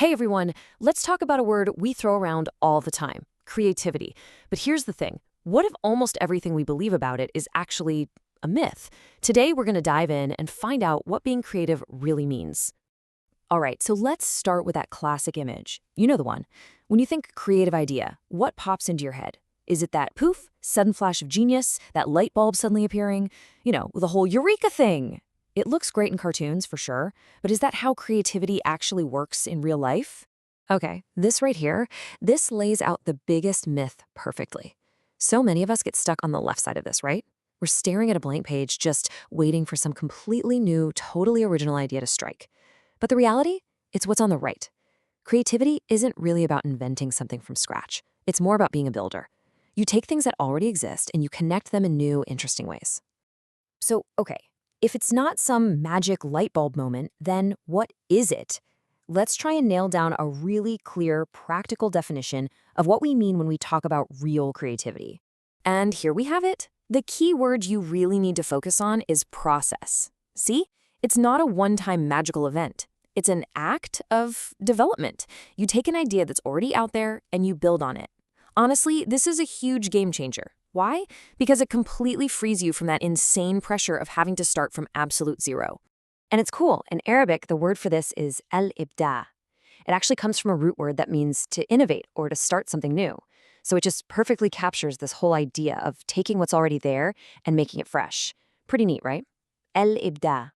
Hey everyone, let's talk about a word we throw around all the time, creativity. But here's the thing, what if almost everything we believe about it is actually a myth? Today we're going to dive in and find out what being creative really means. All right, so let's start with that classic image. You know the one. When you think creative idea, what pops into your head? Is it that poof, sudden flash of genius, that light bulb suddenly appearing? The whole eureka thing. It looks great in cartoons, for sure, but is that how creativity actually works in real life? Okay, this right here, this lays out the biggest myth perfectly. So many of us get stuck on the left side of this, right? We're staring at a blank page, just waiting for some completely new, totally original idea to strike. But the reality? It's what's on the right. Creativity isn't really about inventing something from scratch. It's more about being a builder. You take things that already exist and you connect them in new, interesting ways. So, okay, if it's not some magic light bulb moment, then what is it? Let's try and nail down a really clear, practical definition of what we mean when we talk about real creativity. And here we have it. The key word you really need to focus on is process. See? It's not a one-time magical event. It's an act of development. You take an idea that's already out there and you build on it. Honestly, this is a huge game changer. Why? Because it completely frees you from that insane pressure of having to start from absolute zero. And it's cool. In Arabic, the word for this is al-ibda. It actually comes from a root word that means to innovate or to start something new. So it just perfectly captures this whole idea of taking what's already there and making it fresh. Pretty neat, right? Al-ibda.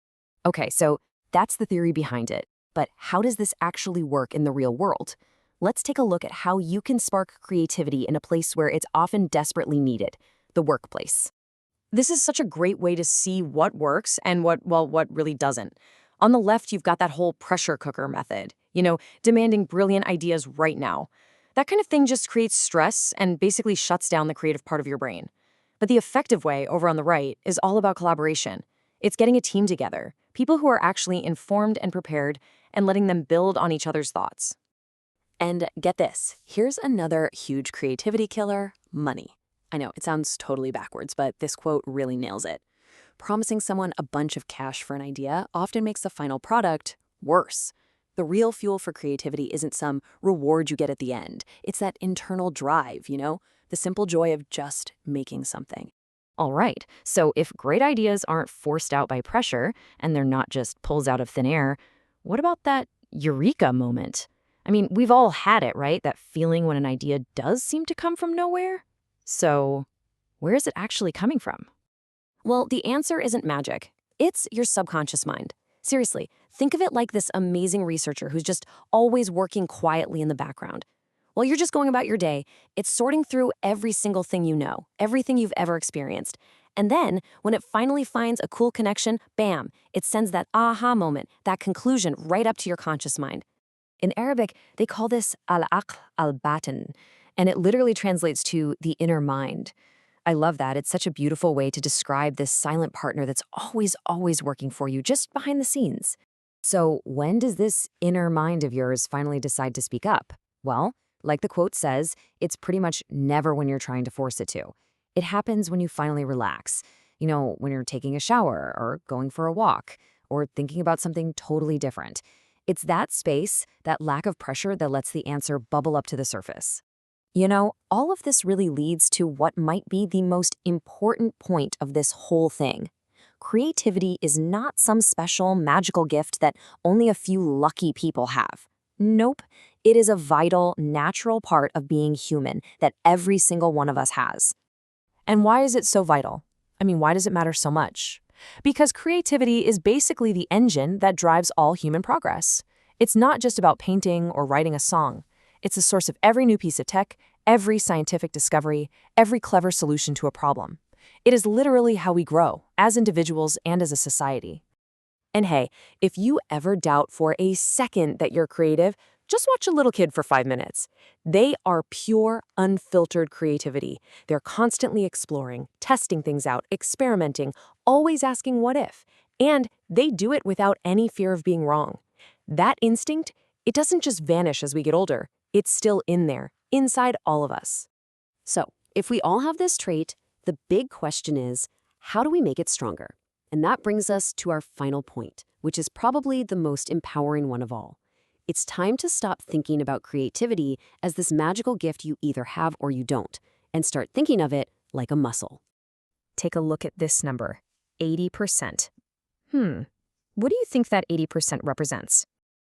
Okay, so that's the theory behind it. But how does this actually work in the real world? Let's take a look at how you can spark creativity in a place where it's often desperately needed, the workplace. This is such a great way to see what works and what really doesn't. On the left, you've got that whole pressure cooker method, demanding brilliant ideas right now. That kind of thing just creates stress and basically shuts down the creative part of your brain. But the effective way, over on the right, is all about collaboration. It's getting a team together, people who are actually informed and prepared, and letting them build on each other's thoughts. And get this, here's another huge creativity killer, money. I know, it sounds totally backwards, but this quote really nails it. Promising someone a bunch of cash for an idea often makes the final product worse. The real fuel for creativity isn't some reward you get at the end. It's that internal drive, the simple joy of just making something. All right, so if great ideas aren't forced out by pressure, and they're not just pulls out of thin air, what about that eureka moment? I mean, we've all had it, right? That feeling when an idea does seem to come from nowhere. So, where is it actually coming from? Well, the answer isn't magic. It's your subconscious mind. Seriously, think of it like this amazing researcher who's just always working quietly in the background. While you're just going about your day, it's sorting through every single thing you know, everything you've ever experienced. And then, when it finally finds a cool connection, bam, it sends that aha moment, that conclusion right up to your conscious mind. In Arabic, they call this al-aql al-batin, and it literally translates to the inner mind. I love that. It's such a beautiful way to describe this silent partner that's always working for you, just behind the scenes. So when does this inner mind of yours finally decide to speak up? Well, like the quote says, it's pretty much never when you're trying to force it to. It happens when you finally relax. When you're taking a shower or going for a walk or thinking about something totally different. It's that space, that lack of pressure that lets the answer bubble up to the surface. All of this really leads to what might be the most important point of this whole thing. Creativity is not some special magical gift that only a few lucky people have. Nope, it is a vital, natural part of being human that every single one of us has. And why is it so vital? I mean, why does it matter so much? Because creativity is basically the engine that drives all human progress. It's not just about painting or writing a song. It's the source of every new piece of tech, every scientific discovery, every clever solution to a problem. It is literally how we grow, as individuals and as a society. And hey, if you ever doubt for a second that you're creative, just watch a little kid for 5 minutes. They are pure, unfiltered creativity. They're constantly exploring, testing things out, experimenting, always asking what if. And they do it without any fear of being wrong. That instinct, it doesn't just vanish as we get older. It's still in there, inside all of us. So, if we all have this trait, the big question is, how do we make it stronger? And that brings us to our final point, which is probably the most empowering one of all. It's time to stop thinking about creativity as this magical gift you either have or you don't, and start thinking of it like a muscle. Take a look at this number, 80%. What do you think that 80% represents?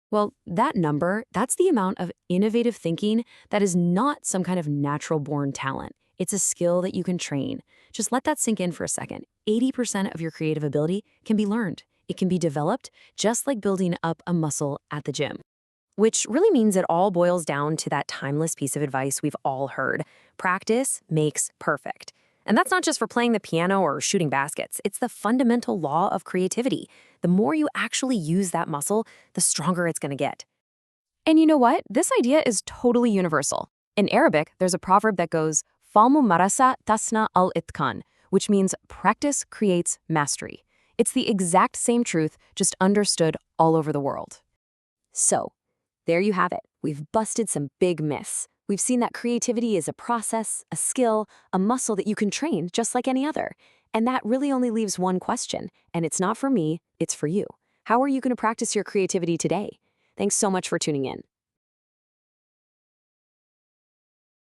Well, that number, that's the amount of innovative thinking that is not some kind of natural-born talent. It's a skill that you can train. Just let that sink in for a second. 80% of your creative ability can be learned. It can be developed, just like building up a muscle at the gym. Which really means it all boils down to that timeless piece of advice we've all heard. Practice makes perfect. And that's not just for playing the piano or shooting baskets. It's the fundamental law of creativity. The more you actually use that muscle, the stronger it's going to get. And you know what? This idea is totally universal. In Arabic, there's a proverb that goes, Falmu marasa tasna al-itqan, which means practice creates mastery. It's the exact same truth, just understood all over the world. So, there you have it. We've busted some big myths. We've seen that creativity is a process, a skill, a muscle that you can train just like any other. And that really only leaves one question, and it's not for me, it's for you. How are you going to practice your creativity today? Thanks so much for tuning in.